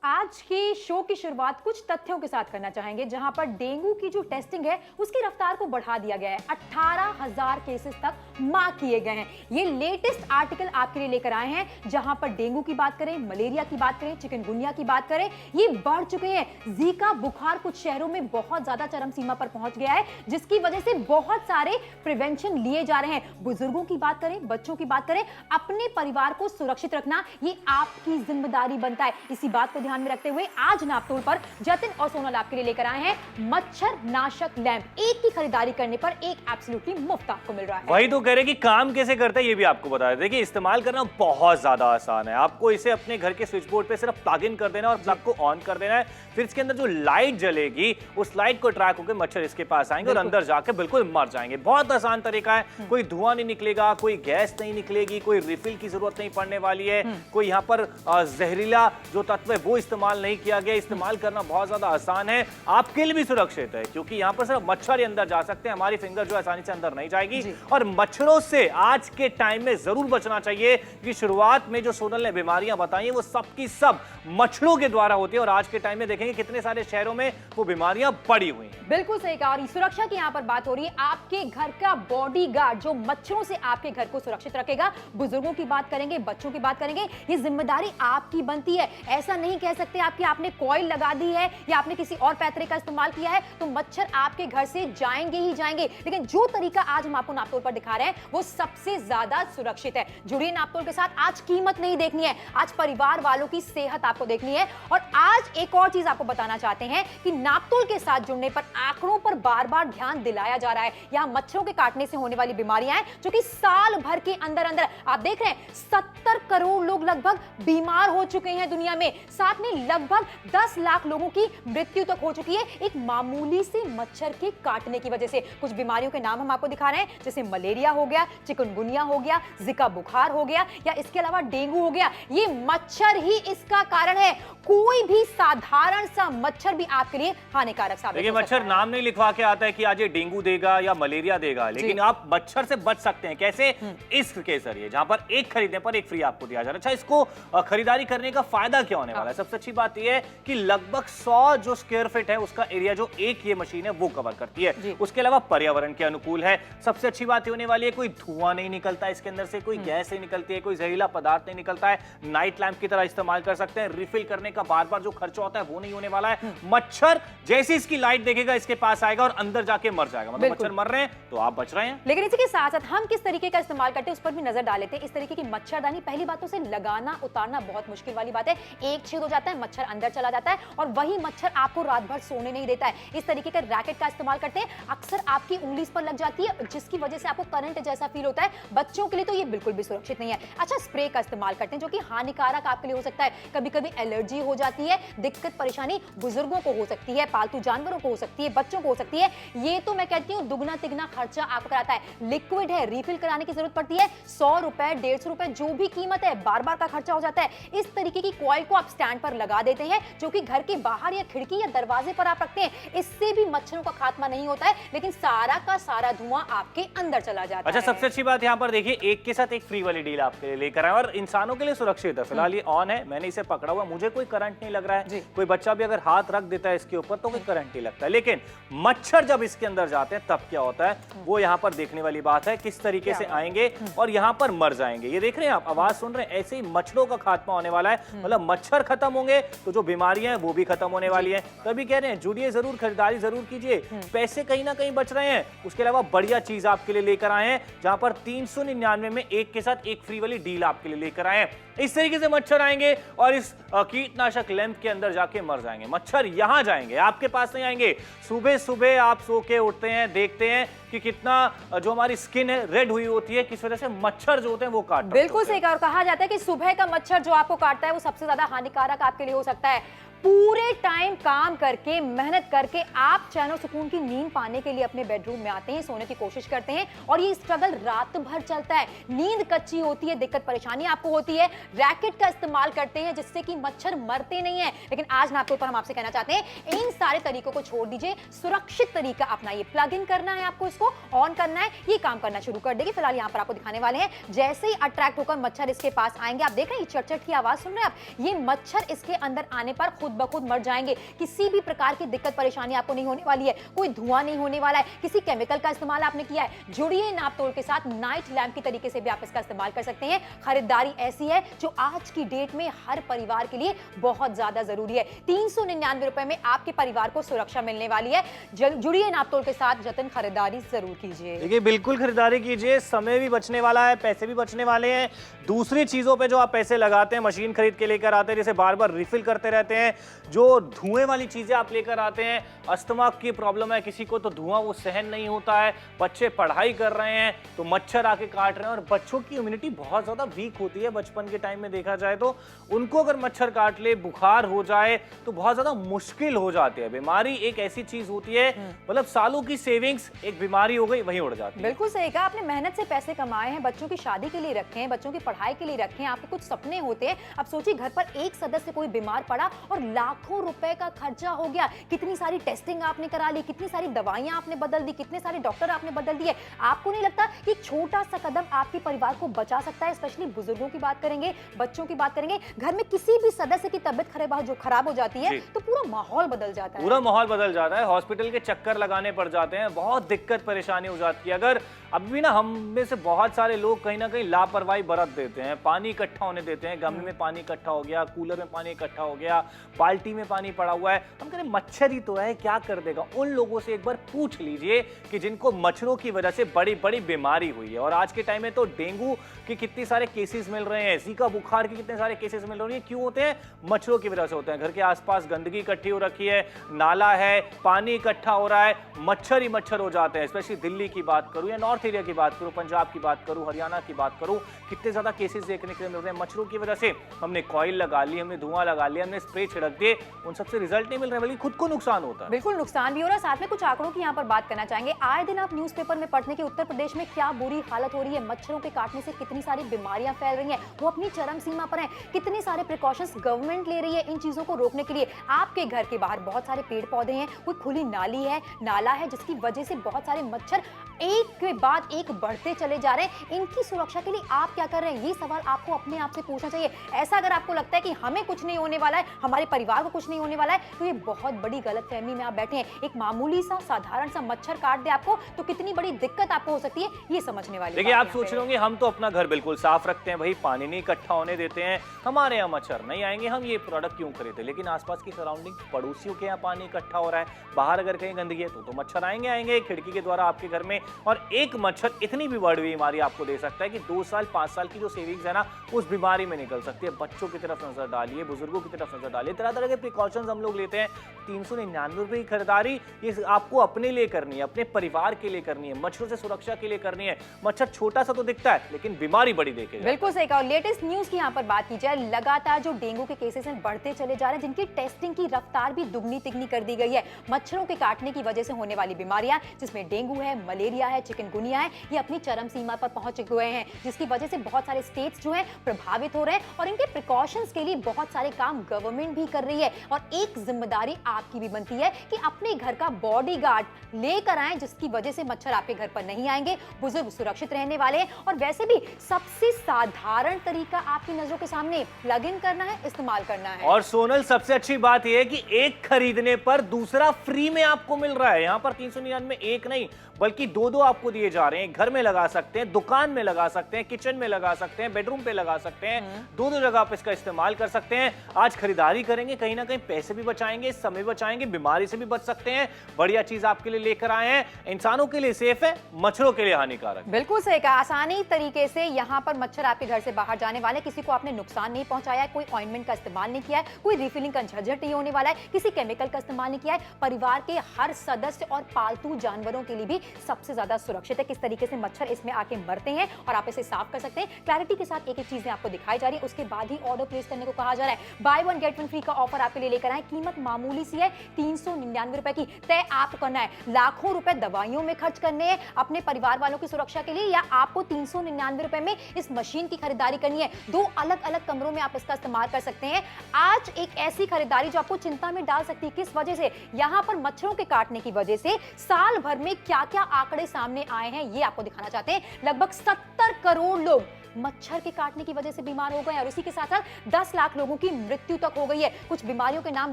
आज के शो की शुरुआत कुछ तथ्यों के साथ करना चाहेंगे जहां पर डेंगू की जो टेस्टिंग है उसकी रफ्तार को बढ़ा दिया गया है। 18,000 केसेस तक मार्क किए गए हैं। ये लेटेस्ट आर्टिकल आपके लिए लेकर आए हैं जहां पर डेंगू की बात करें, मलेरिया की बात करें, चिकनगुनिया की बात करें, ये बढ़ चुके हैं। जीका बुखार कुछ शहरों में बहुत ज्यादा चरम सीमा पर पहुंच गया है, जिसकी वजह से बहुत सारे प्रिवेंशन लिए जा रहे हैं। बुजुर्गों की बात करें, बच्चों की बात करें, अपने परिवार को सुरक्षित रखना ये आपकी जिम्मेदारी बनता है। इसी बात को ध्यान में रखते हुए आज नापतोल पर जतिन और सोनल आपके लिए लेकर आए हैं मच्छर नाशक लैंप। एक की खरीदारी करने पर एक एब्सोल्युटली मुफ्त आपको मिल रहा है। वही तो कह रहे कि काम कैसे करता है ये भी आपको बता देते हैं कि इस्तेमाल करना बहुत ज्यादा आसान है। आपको इसे अपने घर के स्विच बोर्ड पे सिर्फ प्लग इन कर देना और प्लग को ऑन कर देना है। फिर इसके अंदर जो लाइट जलेगी उस लाइट को ट्रैक होकर मच्छर इसके पास आएंगे और अंदर जाके बिल्कुल मर जाएंगे। बहुत आसान तरीका है, कोई धुआं नहीं निकलेगा, कोई गैस नहीं निकलेगी, कोई रिफिल की जरूरत नहीं पड़ने वाली है, कोई यहाँ पर जहरीला जो तत्व है वो इस्तेमाल नहीं किया गया। इस्तेमाल करना बहुत ज्यादा आसान है, आपके लिए भी सुरक्षित है क्योंकि यहाँ पर सिर्फ मच्छर ही अंदर जा सकते हैं। हमारी फिंगर जो आसानी से अंदर नहीं जाएगी। और मच्छरों से आज के टाइम में जरूर बचना चाहिए कि शुरुआत में जो सोनल ने बीमारियां बताई हैं वो सब की सब मच्छरों के द्वारा होती है और आज के टाइम में देखेंगे कितने सारे शहरों में वो बीमारियां पड़ी हुई हैं। बिल्कुल सही कहा। और सुरक्षा की यहाँ पर बात हो रही है। आपके घर का बॉडीगार्ड जो मच्छरों से आपके घर को सुरक्षित रखेगा। बुजुर्गों की बात करेंगे, बच्चों की बात करेंगे, ये जिम्मेदारी आपकी बनती है। ऐसा नहीं कह सकते आपकी आपने कॉइल लगा दी है या आपने किसी और पैतरे का इस्तेमाल किया है तो मच्छर आपके घर से जाएंगे ही जाएंगे। लेकिन जो तरीका आज हम आपको नापतोल पर दिखा रहे हैं वो सबसे ज्यादा सुरक्षित है। जुड़िए नापतोल के साथ। आज कीमत नहीं देखनी है, आज परिवार वालों की सेहत आपको देखनी है। और आज एक और चीज आपको बताना चाहते हैं कि नापतोल के साथ जुड़ने पर आंकड़ों पर बार बार ध्यान दिलाया जा रहा है। यहां मच्छरों के काटने से होने वाली बीमारियां हैं जो कि साल भर के अंदर अंदर आप देख रहे हैं 70 करोड़ लोग लगभग बीमार हो चुके हैं दुनिया में। साथ में लगभग 10 लाख लोगों की मृत्यु तक हो चुकी है एक मामूली से मच्छर के काटने की वजह से। कुछ बीमारियों के नाम हम आपको दिखा रहे हैं जैसे मलेरिया हो गया, चिकनगुनिया हो गया, जिका बुखार हो गया या इसके अलावा डेंगू हो गया। ये मच्छर ही इसका कारण है। कोई भी साधारण सा मच्छर भी आपके लिए हानिकारक साबित हो सकता है। मच्छर नाम नहीं लिखवा के आता है कि आज ये डेंगू देगा या मलेरिया देगा, लेकिन आप मच्छर से बच सकते हैं। कैसे? इसके जरिए जहां पर एक खरीदने पर एक फ्री आपको दिया जा रहा है। अच्छा, इसको खरीदारी करने का फायदा क्या होने वाला है? सबसे अच्छी बात यह है कि लगभग 100 जो स्क्वायर फीट है उसका एरिया जो एक ये मशीन है वो कवर करती है। उसके अलावा पर्यावरण के अनुकूल है। सबसे अच्छी बात होने वाली है कोई धुआं नहीं निकलता है इसके अंदर से, कोई गैस नहीं निकलती है, कोई जहरीला पदार्थ नहीं निकलता है। नाइट लैंप की तरह इस्तेमाल कर सकते हैं। रिफिल करने का बार बार जो खर्चा होता है वो नहीं होने वाला है। मच्छर जैसे इसकी लाइट देखेगा इसके पास आएगा और अंदर जाके मर जाएगा। मतलब मच्छर मर रहे हैं तो आप बच रहे हैं। लेकिन इसी के साथ साथ हम किस तरीके का इस्तेमाल करते हैं उस पर भी नजर डाल लेते हैं। इस तरीके की मच्छरदानी पहली बात तो उसे लगाना उतारना बहुत मुश्किल वाली बात है। एक छेद हो जाता है, मच्छर अंदर चला जाता है और वही मच्छर आपको रात भर सोने नहीं देता है। इस तरीके का रैकेट का इस्तेमाल करते हैं, अक्सर आपकी उंगली पर लग जाती है जिसकी वजह से आपको करंट जैसा फील होता है। बच्चों के लिए तो ये बिल्कुल भी सुरक्षित नहीं है। अच्छा, स्प्रे का इस्तेमाल करते हैं जो कि हानिकारक आपके लिए हो सकता है। कभी कभी एलर्जी हो जाती है, दिक्कत परेशानी बुजुर्गों को हो सकती है, पालतू जानवरों को हो सकती है, बच्चों को हो सकती है। ये तो मैं कहती हूँ दुगना तिगना खर्चा आपको कराता है। लिक्विड है, रिफिल कराने की जरूरत पड़ती है, 100 रुपए 150 रुपए जो भी कीमत है बार बार का खर्चा हो जाता है। इस तरीके की कॉइल को आप स्टैंड पर लगा देते हैं जो कि घर के बाहर या खिड़की या दरवाजे पर आप रखते हैं। इससे भी मच्छरों का खात्मा नहीं होता है लेकिन सारा का सारा धुआं आपके अंदर चला जाता है। अच्छा, सबसे अच्छी बात यहाँ पर देखिए एक के साथ एक फ्री वाली डील आपके लिए लेकर आए और इंसानों के लिए सुरक्षित है। फिलहाल ये ऑन है, मैंने इसे पकड़ा हुआ, मुझे कोई करंट नहीं लग रहा है। कोई बच्चा भी अगर हाथ रख देता है इसके ऊपर तो कोई करंट नहीं लगता है। लेकिन मच्छर जब इसके अंदर जाते हैं तब क्या होता है वो यहाँ पर देखने वाली बात है। किस तरीके से आएंगे और यहाँ पर मर जाएंगे। ये देख रहे हैं आप, आवाज सुन रहे हैं, ऐसे ही मच्छरों का खात्मा होने वाला है। मतलब मच्छर खत्म होंगे तो जो बीमारियां हैं वो भी खत्म होने वाली हैं। तभी कह रहे हैं जुड़िए जरूर, खरीदारी जरूर कीजिए, पैसे कहीं ना कहीं बच रहे हैं। उसके अलावा बढ़िया चीज आपके लिए लेकर आए हैं जहां पर 399 में एक के साथ एक फ्री वाली डील आपके लिए लेकर आए हैं। इस तरीके से मच्छर आएंगे और इस कीटनाशक लैंप के अंदर जाके मर जाएंगे। मच्छर यहां जाएंगे, आपके पास नहीं आएंगे। सुबह सुबह आप सो के उठते हैं, देखते हैं कि कितना जो हमारी स्किन है रेड हुई होती है, किस वजह से मच्छर जो होते हैं वो काटते हैं। बिल्कुल सही कहा। और कहा जाता है कि सुबह का मच्छर जो आपको काटता है वो सबसे ज्यादा हानिकारक आपके लिए हो सकता है। पूरे टाइम काम करके मेहनत करके आप चैन और सुकून की नींद पाने के लिए अपने बेडरूम में आते हैं, सोने की कोशिश करते हैं और ये स्ट्रगल रात भर चलता है। नींद कच्ची होती है, दिक्कत परेशानी आपको होती है, रैकेट का इस्तेमाल करते हैं जिससे कि मच्छर मरते नहीं है। लेकिन आज मैं आपके ऊपर हम आपसे कहना चाहते हैं इन सारे तरीकों को छोड़ दीजिए, सुरक्षित तरीका अपनाइए। प्लग इन करना है आपको, इसको ऑन करना है, ये काम करना शुरू कर देगी। फिलहाल यहाँ पर आपको दिखाने वाले हैं, जैसे ही अट्रैक्ट होकर मच्छर इसके पास आएंगे, आप देख रहे हैं चटचट की आवाज सुन रहे हैं आप, ये मच्छर इसके अंदर आने पर खुद ब खुद मर जाएंगे। किसी भी प्रकार की दिक्कत परेशानी आपको नहीं होने वाली है, कोई धुआं नहीं होने वाला है, किसी केमिकल का इस्तेमाल आपने किया है। जुड़िए नाप तोल के साथ, नाइट लैंप की तरीके से भी आप इसका इस्तेमाल कर सकते हैं। खरीदारी ऐसी है जो आज की डेट में हर परिवार के लिए बहुत ज्यादा जरूरी है। 399 रुपए में आपके परिवार को सुरक्षा मिलने वाली है। जुड़िए नाप तोल के साथ, जतन खरीदारी जरूर कीजिए। देखिए बिल्कुल खरीदारी कीजिए, समय भी बचने वाला है, पैसे भी बचने वाले हैं। दूसरी चीजों पे जो आप पैसे लगाते हैं, मशीन खरीद के लेकर आते हैं, जैसे बार बार रिफिल करते रहते हैं, जो धुएं वाली चीजें आप लेकर आते हैं, अस्थमा की प्रॉब्लम है किसी को तो धुआं वो सहन नहीं होता है, बच्चे पढ़ाई कर रहे हैं तो मच्छर आके काट रहे हैं, और बच्चों की इम्यूनिटी बहुत ज्यादा वीक होती है बचपन के टाइम में देखा जाए तो, उनको अगर मच्छर काट ले, बुखार हो जाए तो बहुत ज्यादा मुश्किल हो जाती है। बीमारी एक ऐसी चीज होती है, मतलब सालों की सेविंग्स एक बीमारी हो गई वहीं उड़ जाती है। बिल्कुल सही कहा आपने, मेहनत से पैसे कमाए हैं, बच्चों की शादी के लिए रखे हैं, बच्चों की पढ़ाई के लिए रखे हैं, आपके कुछ सपने होते हैं। अब सोचिए घर पर एक सदस्य कोई बीमार पड़ा और लाखों रुपए का खर्चा हो गया, कितनी सारी टेस्टिंग आपने करा ली, कितनी सारी दवाइयां आपने बदल दी, कितने सारे डॉक्टर आपने बदल दिए। आपको नहीं लगता कि एक छोटा सा कदम आपके परिवार को बचा सकता है? स्पेशली बुजुर्गों की बात करेंगे, बच्चों की बात करेंगे, घर में किसी भी सदस्य की तबियत खराब हो जाती है तो पूरा माहौल बदल जाता है। पूरा माहौल बदल जाता है, हॉस्पिटल के चक्कर लगाने पड़ जाते हैं, बहुत दिक्कत परेशानी हो जाती है। अगर अभी भी ना हम में से बहुत सारे लोग कहीं ना कहीं लापरवाही बरत देते हैं, पानी इकट्ठा होने देते हैं, गमले में पानी इकट्ठा हो गया, कूलर में पानी इकट्ठा हो गया, बाल्टी में पानी पड़ा हुआ है, हम कह रहे मच्छर ही तो है, क्या कर देगा। उन लोगों से एक बार पूछ लीजिए कि जिनको मच्छरों की वजह से बड़ी बड़ी बीमारी हुई है। और आज के टाइम में तो डेंगू के कितने सारे केसेस मिल रहे हैं, जीका बुखार के कितने सारे केसेस मिल रहे हैं, क्यों होते हैं? मच्छरों की वजह से होते हैं। घर के आसपास गंदगी इकट्ठी हो रखी है, नाला है, पानी इकट्ठा हो रहा है, मच्छर ही मच्छर हो जाते हैं। स्पेशली दिल्ली की बात करूं या नॉर्थ एरिया की बात करूं, पंजाब की बात करूं, हरियाणा की बात करूं, कितने ज्यादा केसेस देखने के लिए मिल रहे हैं मच्छरों की वजह से। हमने कॉइल लगा ली, हमने धुआं लगा लिया, हमने स्प्रे छिड़क दिए, उन सबसे रिजल्ट नहीं मिल रहे, बल्कि खुद को नुकसान होता है। बिल्कुल नुकसान भी हो रहा है। साथ में कुछ आंकड़ों की यहाँ पर बात करना चाहेंगे। आए दिन आप न्यूज़पेपर में पढ़ने के उत्तर प्रदेश में क्या बुरी हालत हो रही है, मच्छरों के काटने से कितनी सारी बीमारियां फैल रही हैं, वो अपनी चरम सीमा पर हैं। कितने सारे प्रिकॉशंस गवर्नमेंट ले रही है इन चीजों को रोकने के लिए। आपके घर के बाहर बहुत सारे पेड़ पौधे हैं, कोई खुली नाली है, नाला है, जिसकी वजह से बहुत सारे मच्छर एक के बाद एक बढ़ते चले जा रहे हैं। इनकी सुरक्षा के लिए आप क्या कर रहे हैं, ये सवाल आपको अपने आप से पूछना चाहिए। ऐसा अगर आपको लगता है कि हमें कुछ नहीं होने वाला है, हमारे परिवार को कुछ नहीं होने वाला है, तो ये बहुत बड़ी गलतफहमी में आप बैठे हैं। एक मामूली सा साधारण सा मच्छर काट दे आपको तो कितनी बड़ी दिक्कत आपको हो सकती है, ये समझने वाली। देखिए आप सोच रहे होंगे हम तो अपना घर बिल्कुल साफ रखते हैं भाई, पानी नहीं इकट्ठा होने देते हैं, हमारे यहाँ मच्छर नहीं आएंगे, हम ये प्रोडक्ट क्यों खरीदे। लेकिन आसपास की सराउंडिंग, पड़ोसियों के यहाँ पानी इकट्ठा हो रहा है, बाहर अगर कहीं गंदगी है तो मच्छर आएंगे खिड़की के द्वारा आपके घर में। और एक मच्छर इतनी भी बड़ी बीमारी आपको दे सकता है कि 2 साल 5 साल की जो सेविंग्स है ना, उस बीमारी में निकल सकती है। बच्चों की तरफ नजर डालिए, बुजुर्गों की तरफ नजर डालिए, तरह तरह के प्रिकॉशंस हम लोग लेते हैं। 399 रुपए की खरीदारी ये आपको अपने लिए करनी है, अपने परिवार के लिए करनी है, मच्छरों से सुरक्षा के लिए करनी है। मच्छर छोटा सा तो दिखता है लेकिन बीमारी बड़ी देखे। बिल्कुल सही कहा। लेटेस्ट न्यूज की यहाँ पर बात की जाए, लगातार जो डेंगू के केसेस हैं बढ़ते चले जा रहे हैं, जिनकी टेस्टिंग की रफ्तार भी दुगनी तिगनी कर दी गई है। मच्छरों के काटने की वजह से होने वाली बीमारियां, जिसमें डेंगू है, मलेरिया है, चिकनगुनिया है, ये अपनी चरम सीमा पर पहुंच गए हैं, जिसकी वजह से बहुत सारे स्टेट्स जो हैं प्रभावित हो रहे हैं। और इनके प्रिकॉशंस के लिए बहुत सारे काम गवर्नमेंट भी कर रही है। और एक जिम्मेदारी आपकी भी बनती है कि अपने घर का बॉडीगार्ड लेकर आएं, जिसकी वजह से मच्छर आपके घर पर नहीं आएंगे, बुजुर्ग सुरक्षित रहने वाले हैं। और वैसे भी सबसे साधारण तरीका आपकी नजरों के सामने, प्लग इन करना है, इस्तेमाल करना है। और सोनल सबसे अच्छी बात यह है कि एक खरीदने पर दूसरा फ्री में आपको मिल रहा है। यहाँ पर 399 में एक नहीं बल्कि 2 आपको दिए जा रहे हैं। घर में लगा सकते हैं, दुकान में लगा सकते हैं, किचन में लगा सकते हैं, बेडरूम पे लगा सकते हैं, 2 जगह आप इसका इस्तेमाल कर सकते हैं। आज खरीदारी करेंगे, कहीं ना कहीं पैसे भी बचाएंगे, समय बचाएंगे, बीमारी से भी बच सकते हैं। बढ़िया चीज आपके लिए लेकर आए हैं, इंसानों के लिए सेफ है, मच्छरों के लिए हानिकारक। बिल्कुल सही कहा। आसानी तरीके से यहाँ पर मच्छर आपके घर से बाहर जाने वाले, किसी को आपने नुकसान नहीं पहुंचाया है, कोई ऑइंटमेंट का इस्तेमाल नहीं किया है, कोई रिफिलिंग का झंझट नहीं होने वाला है, किसी केमिकल का इस्तेमाल नहीं किया है। परिवार के हर सदस्य और पालतू जानवरों के लिए भी सबसे ज्यादा सुरक्षित है, किस तरीके से मच्छर इसमें आके मरते हैं और आप इसे साफ कर सकते हैं। क्लैरिटी के साथ एक एक चीजें आपको दिखाई जा रही है, उसके बाद ही ऑर्डर प्लेस करने को कहा जा रहा है। By one get one free का ऑफर आपके लिए लेकर आए। कीमत मामूली सी है, 399 रुपए की। तय आपको करना है, लाखों रुपए दवाइयों में खर्च करने हैं अपने परिवार वालों की सुरक्षा के लिए, या आपको 399 रुपए में इस मशीन की खरीदारी करनी है। दो अलग अलग कमरों में आप इसका इस्तेमाल कर सकते हैं। आज एक ऐसी खरीदारी जो आपको चिंता में डाल सकती है, किस वजह से? यहां पर मच्छरों के काटने की वजह से साल भर में क्या क्या आंकड़े सामने आए हैं, ये आपको दिखाना चाहते हैं। लगभग 70 करोड़ लोग मच्छर के काटने की वजह से बीमार हो गए और इसी के साथ साथ 10 लाख लोगों की मृत्यु तक हो गई है। कुछ बीमारियों के नाम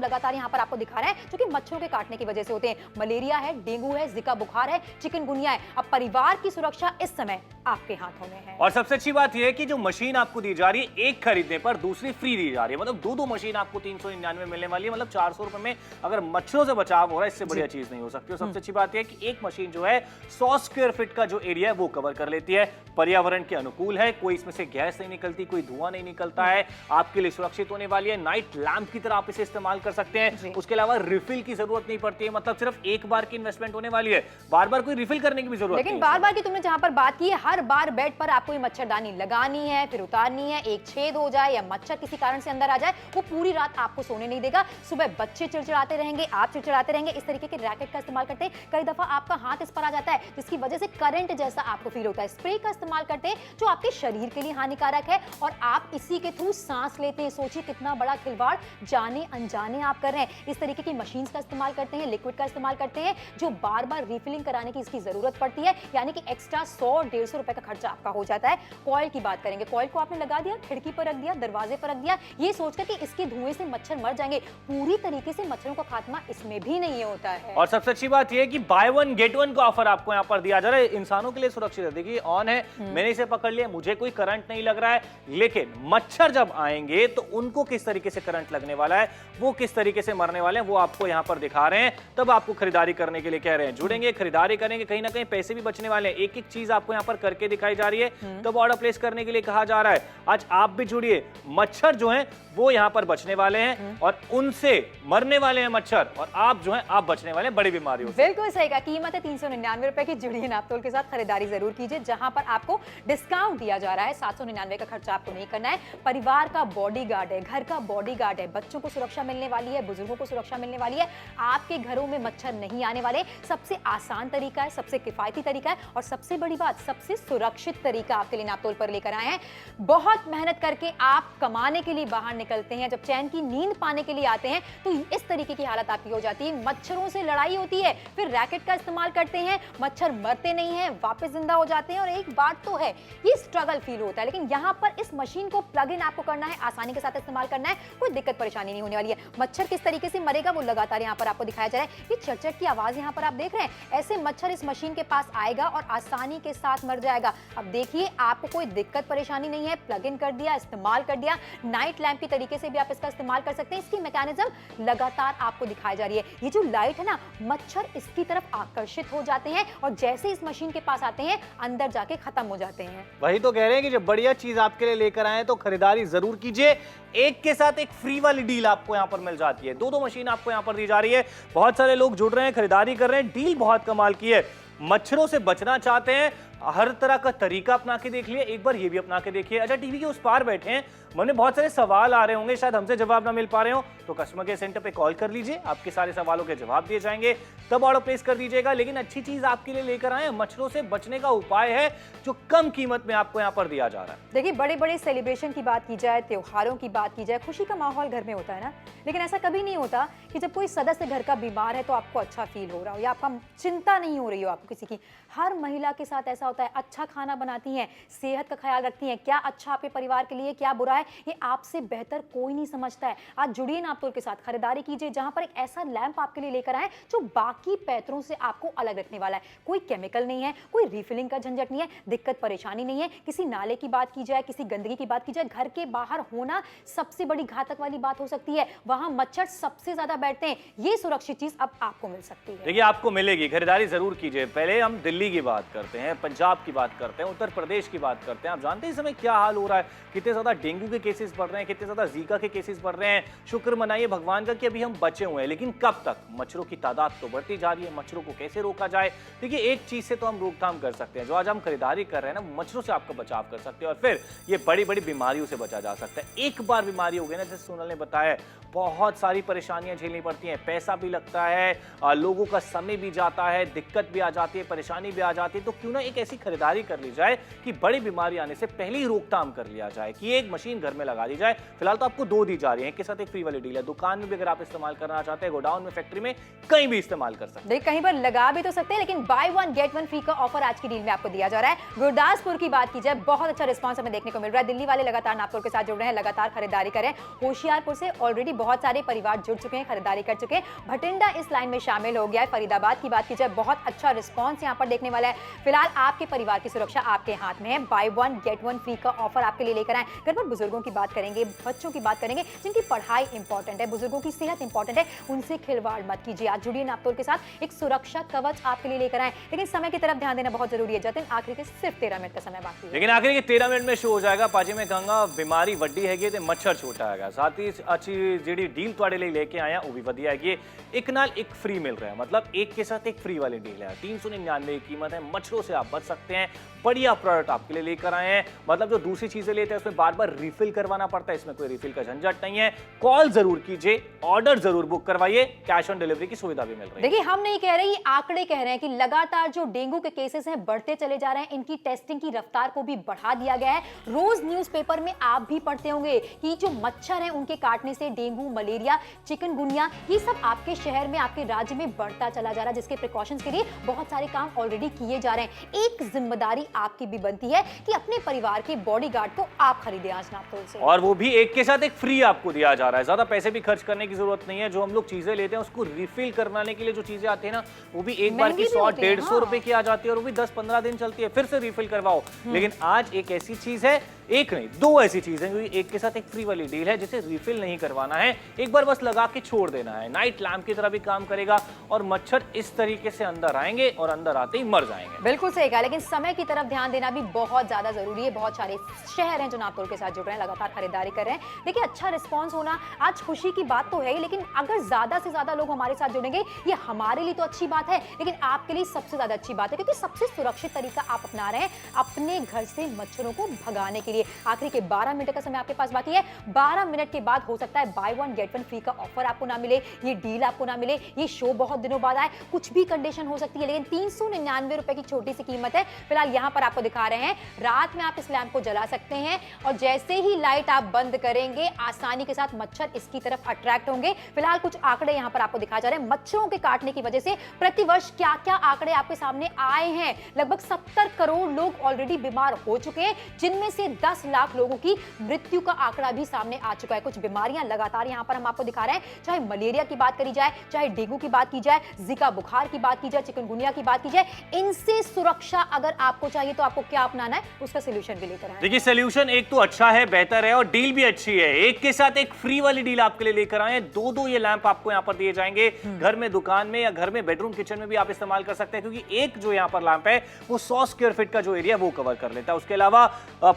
लगातार यहां पर आपको दिखा रहे हैं जो कि मच्छरों के काटने की वजह से होते हैं। मलेरिया है, डेंगू है, जिका बुखार है, चिकनगुनिया है। अब परिवार की सुरक्षा इस समय आपके हाथों में है। और सबसे अच्छी बात यह है कि जो मशीन आपको दी जा रही है, एक खरीदने पर दूसरी फ्री दी जा रही है। मतलब दो मशीन आपको 399 मिलने वाली है। मतलब 400 रुपए में अगर मच्छरों से बचाव हो रहा है, इससे बढ़िया चीज नहीं हो सकती। और सबसे अच्छी बात यह है कि एक मशीन जो है 100 स्क्वायर फीट का जो एरिया है वो कवर कर लेती है। पर्यावरण के अनुकूल है, कोई इसमें से गैस नहीं निकलती, कोई धुआं नहीं निकलता है, आपके लिए सुरक्षित होने वाली है। नाइट लैंप की तरह आप इसे इस्तेमाल कर सकते हैं। उसके अलावा रिफिल की जरूरत नहीं पड़ती है। मतलब सिर्फ एक बार की इन्वेस्टमेंट होने वाली है, बार बार कोई रिफिल करने की भी जरूरत नहीं। लेकिन बार बार की तुमने जहां पर बात की है, हर बार बेड पर आपको ये मच्छरदानी लगानी है, फिर उतारनी है। एक छेद हो जाए या मच्छर किसी कारण से अंदर आ जाए, वो पूरी रात आपको सोने नहीं देगा। सुबह बच्चे चिड़चिड़ाते रहेंगे, आप चिड़चिड़ाते रहेंगे। इस तरीके के रैकेट का इस्तेमाल करते हैं, कई दफा आपका हाथ इस पर आ जाता है जिसकी वजह से करंट जैसा आपको फील होता है। स्प्रे का इस्तेमाल करते हैं जो आपके शरीर के लिए हानिकारक है और आप इसी के थ्रू सांस लेते हैं। सोचिए कितना बड़ा खिलवाड़ जाने अनजाने आप कर रहे हैं। इस तरीके की मशीन का इस्तेमाल करते हैं, लिक्विड का इस्तेमाल करते हैं जो बार बार रिफिलिंग कराने की इसकी जरूरत पड़ती है, यानी कि एक्स्ट्रा 100-150 रुपए का खर्चा आपका हो जाता है। कॉइल की बात करेंगे, कॉइल को आपने लगा दिया, खिड़की पर रख दिया, दरवाजे पर रख दिया, ये सोचकर कि इसके धुएं से मच्छर मर जाएंगे। पूरी तरीके से मच्छरों का खात्मा इसमें भी नहीं होता है। और सबसे अच्छी बात यह है कि बाय वन गेट वन का ऑफर आपको यहाँ पर दिया जा रहा है। इंसानों के लिए सुरक्षित है। देखिए ऑन है, मैंने इसे पकड़ लिया, मुझे कोई करंट नहीं लग रहा है, लेकिन मच्छर जब आएंगे तो उनको किस तरीके से करंट लगने वाला है, वो किस तरीके से मरने वाले हैं, वो आपको यहाँ पर दिखा रहे हैं। तब आपको खरीदारी करने के लिए कह रहे हैं, जुड़ेंगे, खरीदारी करेंगे, कहीं ना कहीं पैसे भी बचने वाले हैं। एक एक चीज आपको यहाँ पर करके दिखाई जा रही है, तब ऑर्डर प्लेस करने के लिए कहा जा रहा है। आज आप भी जुड़िए, मच्छर जो हैं वो यहाँ पर बचने वाले हैं और उनसे मरने वाले हैं मच्छर, और आप जो हैं आप बचने वाले हैं बड़ी बीमारियों से। बिल्कुल सही कहा। कीमत है 399 रुपए की। जुड़िए नापतोल के साथ, खरीदारी जरूर कीजिए जहां पर आपको डिस्काउंट दिया जा रहा है। 799 का खर्चा आपको नहीं करना है। परिवार का बॉडीगार्ड है, घर का बॉडीगार्ड है। बच्चों को सुरक्षा मिलने वाली है, बुजुर्गों को सुरक्षा मिलने वाली है। आपके घरों में मच्छर नहीं आने वाले। सबसे आसान तरीका है, सबसे किफायती तरीका है और सबसे बड़ी बात, सबसे सुरक्षित तरीका आपके लिए नापतोल पर लेकर आए हैं। बहुत मेहनत करके आप कमाने के लिए बाहर निकलते हैं, जब चैन की नींद पाने के लिए आते हैं तो इस तरीके की हालत आपकी हो जाती है। मच्छरों से लड़ाई होती है, फिर रैकेट का इस्तेमाल करते हैं, मच्छर मरते नहीं हैं, वापस जिंदा हो जाते हैं। और एक बात तो है, ये स्ट्रगल फील होता है, लेकिन यहाँ पर इस मशीन को प्लग इन आपको करना है, आसानी के साथ इस्तेमाल करना है, कोई दिक्कत परेशानी नहीं होने वाली है। मच्छर किस तरीके से मरेगा वो लगातार यहाँ पर आपको दिखाया जा रहा है। ये चरचट की आवाज यहाँ पर आप देख रहे हैं, ऐसे मच्छर इस मशीन के पास आएगा और आसानी के साथ मर जाएगा। अब देखिए, आपको कोई दिक्कत परेशानी नहीं है, प्लग इन कर दिया, इस्तेमाल कर दिया। नाइट लैंप की तरीके से भी आप इसका इस्तेमाल कर सकते हैं। इसकी मैकेनिज्म लगातार आपको दिखाई जा रही है। ये जो लाइट है ना, मच्छर इसकी तरफ आकर्षित हो जाते हैं और जैसे इस मशीन के पास आते हैं अंदर जाके खत्म हो जाते हैं। वही तो कह रहे हैं कि जब बढ़िया चीज आपके लिए लेकर आए तो खरीदारी जरूर कीजिए। एक के साथ एक फ्री वाली डील आपको यहाँ पर मिल जाती है। दो मशीन आपको यहाँ पर दी जा रही है। बहुत सारे लोग जुड़ रहे हैं, खरीदारी कर रहे हैं। डील बहुत कमाल की है। मच्छरों से बचना चाहते हैं, हर तरह का तरीका अपना के देख लिए, एक बार ये भी अपना के देखिए। अच्छा, टीवी के उस पार बैठे हैं, मन में बहुत सारे सवाल आ रहे होंगे, शायद हमसे जवाब ना मिल पा रहे हो, तो कस्टमर केयर सेंटर पे कॉल कर लीजिए, आपके सारे सवालों के जवाब दिए जाएंगे, तब ऑर्डर प्लेस कर दीजिएगा। लेकिन अच्छी चीज आपके लिए लेकर आए, मच्छरों से बचने का उपाय है जो कम कीमत में आपको यहाँ पर दिया जा रहा है। देखिए, बड़े बड़े सेलिब्रेशन की बात की जाए, त्योहारों की बात की जाए, खुशी का माहौल घर में होता है ना, लेकिन ऐसा कभी नहीं होता कि जब कोई सदस्य घर का बीमार है तो आपको अच्छा फील हो रहा हो या आपका चिंता नहीं हो रही हो आपको किसी की। हर महिला के साथ ऐसा होता है, अच्छा खाना बनाती हैं, सेहत का ख्याल रखती हैं, क्या अच्छा आपके परिवार के लिए, क्या बुरा है, ये आपसे बेहतर कोई नहीं समझता है। आज जुड़िए नापतोल के साथ, खरीदारी कीजिए जहां पर एक ऐसा लैंप आपके लिए लेकर आए जो बाकी पैतरों से आपको अलग रखने वाला है। कोई केमिकल नहीं है, कोई रिफिलिंग का झंझट नहीं है, दिक्कत परेशानी नहीं है। किसी नाले की बात की जाए, किसी गंदगी की बात की जाए, घर के बाहर होना सबसे बड़ी घातक वाली बात हो सकती है। वहां मच्छर सबसे ज्यादा बैठते हैं। ये सुरक्षित चीज अब आपको मिल सकती है। देखिए, आपको मिलेगी, खरीदारी जरूर कीजिए। पहले हम दिल्ली की बात करते हैं, पंजाब की बात करते हैं, उत्तर प्रदेश की बात करते हैं। आप जानते हैं इस समय क्या हाल हो रहा है, कितने ज्यादा डेंगू के केसेस बढ़ रहे हैं, कितने ज्यादा जीका के केसेस बढ़ रहे हैं। शुक्र मनाइए भगवान का कि अभी हम बचे हुए हैं, लेकिन कब तक? मच्छरों की तादाद तो बढ़ती जा रही है, मच्छरों को कैसे रोका जाए? देखिए, एक चीज से तो हम रोकथाम कर सकते हैं, जो आज हम खरीदारी कर रहे हैं ना, मच्छरों से आपका बचाव कर सकते हैं और फिर ये बड़ी बड़ी बीमारियों से बचा जा सकता है। एक बार बीमारी हो गई ना, जैसे सोनल ने बताया, बहुत सारी परेशानियां झेलनी पड़ती हैं, पैसा भी लगता है, लोगों का समय भी जाता है, दिक्कत भी आ जाती है, परेशानी भी आ जाती है। तो क्यों ना एक ऐसी खरीदारी कर ली जाए कि बड़ी बीमारी आने से पहले ही रोकथाम कर लिया जाए, कि एक मशीन घर में लगा दी जाए। फिलहाल तो आपको 2 दी जा रही है, एक के साथ एक फ्री वाली डील है। दुकान में भी अगर आप इस्तेमाल करना चाहते हैं, गोडाउन में, फैक्ट्री में, कहीं भी इस्तेमाल कर सकते हैं। कहीं पर लगा भी तो सकते हैं, लेकिन बाय 1 गेट 1 फ्री का ऑफर आज की डील में आपको दिया जा रहा है। गुरदासपुर की बात की जाए, बहुत अच्छा रिस्पांस हमें देखने को मिल रहा है। दिल्ली वाले लगातार नापतोल के साथ जुड़ रहे हैं, लगातार खरीदारी करें। होशियारपुर से ऑलरेडी बहुत सारे परिवार जुड़ चुके हैं, खरीदारी कर चुके हैं। भटिंडा इस लाइन में शामिल हो गया है। फरीदाबाद की बात की जाए, बहुत अच्छा रिस्पांस यहां पर देखने वाला है। फिलहाल आपके परिवार की सुरक्षा आपके हाथ में है। बाय 1 गेट 1 फ्री का ऑफर आपके लिए लेकर आए। घर पर बुजुर्गों की बात करेंगे, बच्चों की बात करेंगे, जिनकी पढ़ाई इंपॉर्टेंट है, बुजुर्गों की सेहत इंपॉर्टेंट है, उनसे खिलवाड़ मत कीजिए। आज जुड़िए नापतोल के साथ, एक सुरक्षा कवच आपके लिए लेकर आए। लेकिन समय की तरफ ध्यान देना बहुत जरूरी है। जतिन, आखिरी के सिर्फ 13 मिनट का समय बाकी है, लेकिन आखिर के 13 मिनट में शो हो जाएगा। पाजी में कहूंगा बीमारी वड्डी हैगी ते मच्छर छोटा हैगा। साथ ही अच्छी जी डील तुहाडे लिए लेके आया वो भी वधिया हैगी। एक नाल एक फ्री मिल रहा है, मतलब एक के साथ एक फ्री वाली डील है। 399 की कीमत है। मच्छरों से आप बच सकते हैं। बढ़िया प्रोडक्ट आपके लिए लेकर आए हैं। मतलब जो दूसरी चीजें लेते हैं उसमें बार बार रिफिल करवाना पड़ता है, इसमें कोई रिफिल का झंझट नहीं है। कॉल जरूर कीजिए, ऑर्डर जरूर बुक करवाइए, कैश ऑन डिलीवरी की सुविधा भी मिल रही है। देखिए, हम नहीं कह रहे, ये आंकड़े कह रहे हैं कि लगातार जो डेंगू के केसेस हैं बढ़ते चले जा रहे हैं। इनकी टेस्टिंग की रफ्तार को भी बढ़ा दिया गया है। रोज न्यूज़पेपर में आप भी पढ़ते होंगे कि जो मच्छर हैं उनके काटने से डेंगू, मलेरिया, चिकनगुनिया, ये सब आपके शहर में, आपके राज्य में बढ़ता चला जा रहा है, जिसके प्रिकॉशंस के लिए बहुत सारे काम ऑलरेडी किए जा रहे हैं। एक जिम्मेदारी आपकी भी बनती है कि अपने परिवार के बॉडीगार्ड को आप खरीदें आज नापतोल से, और वो भी एक के साथ एक फ्री आपको दिया जा रहा है। ज्यादा पैसे भी खर्च करने की जरूरत नहीं है। जो हम लोग चीजें लेते हैं उसको रिफिल करवाने के लिए जो चीजें आती है ना, वो भी एक बार की 100-150 रुपए की आ जाती है और वो भी 10-15 दिन चलती है, फिर से रिफिल करवाओ। लेकिन आज एक ऐसी चीज है, एक नहीं 2 ऐसी चीजें, क्योंकि एक के साथ एक फ्री वाली डील है, जिसे रिफिल नहीं करवाना है, एक बार बस लगा के छोड़ देना है। नाइट लैंप की तरह भी काम करेगा और मच्छर इस तरीके से अंदर आएंगे और अंदर आते ही मर जाएंगे। बिल्कुल सही कहा, लेकिन समय की तरफ ध्यान देना भी बहुत ज्यादा जरूरी है। बहुत सारे शहर हैं जो नापतोल के साथ जुड़ रहे हैं, लगातार खरीदारी कर रहे हैं। देखिए, अच्छा रिस्पांस होना आज खुशी की बात तो है ही, लेकिन अगर ज्यादा से ज्यादा लोग हमारे साथ जुड़ेंगे, ये हमारे लिए तो अच्छी बात है, लेकिन आपके लिए सबसे ज्यादा अच्छी बात है, क्योंकि सबसे सुरक्षित तरीका आप अपना रहे हैं अपने घर से मच्छरों को भगाने के लिए। आखिरी के 12 मिनट का समय आपके पास बाकी है। 12 मिनट के बाद हो सकता है बाय 1 गेट 1 फ्री का ऑफर आपको ना मिले, ये डील आपको ना मिले, ये शो बहुत दिनों बाद आए, कुछ भी कंडीशन हो सकती है, लेकिन 399 रुपए की छोटी सी कीमत है। फिलहाल यहां पर आपको दिखा रहे हैं, रात में आप इस लैंप को जला सकते हैं और जैसे ही लाइट आप बंद करेंगे, आसानी के साथ मच्छर इसकी तरफ अट्रैक्ट होंगे। फिलहाल कुछ आंकड़े यहां पर आपको दिखाए जा रहे हैं। मच्छरों के काटने की वजह से प्रतिवर्ष क्या क्या आंकड़े आपके सामने आए हैं। लगभग 70 करोड़ लोग ऑलरेडी बीमार हो चुके हैं, जिनमें से 10 लाख लोगों की मृत्यु का आंकड़ा भी सामने आ चुका है। कुछ बीमारियां लगातार यहां पर हम आपको दिखा रहे हैं, चाहे मलेरिया की बात करी जाए, चाहे डेंगू की बात की जाए, जिका बुखार की बात की जाए, चिकनगुनिया की बात की जाए। इनसे सुरक्षा अगर आपको चाहिए तो आपको क्या अपनाना है, उसका सॉल्यूशन भी लेकर आए। देखिए, सॉल्यूशन एक तो अच्छा है, बेहतर है और डील भी अच्छी है। एक के साथ एक फ्री वाली डील आपके लिए लेकर आए हैं। 2 ये लैंप आपको यहां पर दिए जाएंगे। घर में, दुकान में या घर में बेडरूम, किचन में भी आप इस्तेमाल कर सकते हैं, क्योंकि एक जो यहां पर लैंप है वो 100 स्क्वायर फीट का जो एरिया वो कवर कर लेता है। उसके अलावा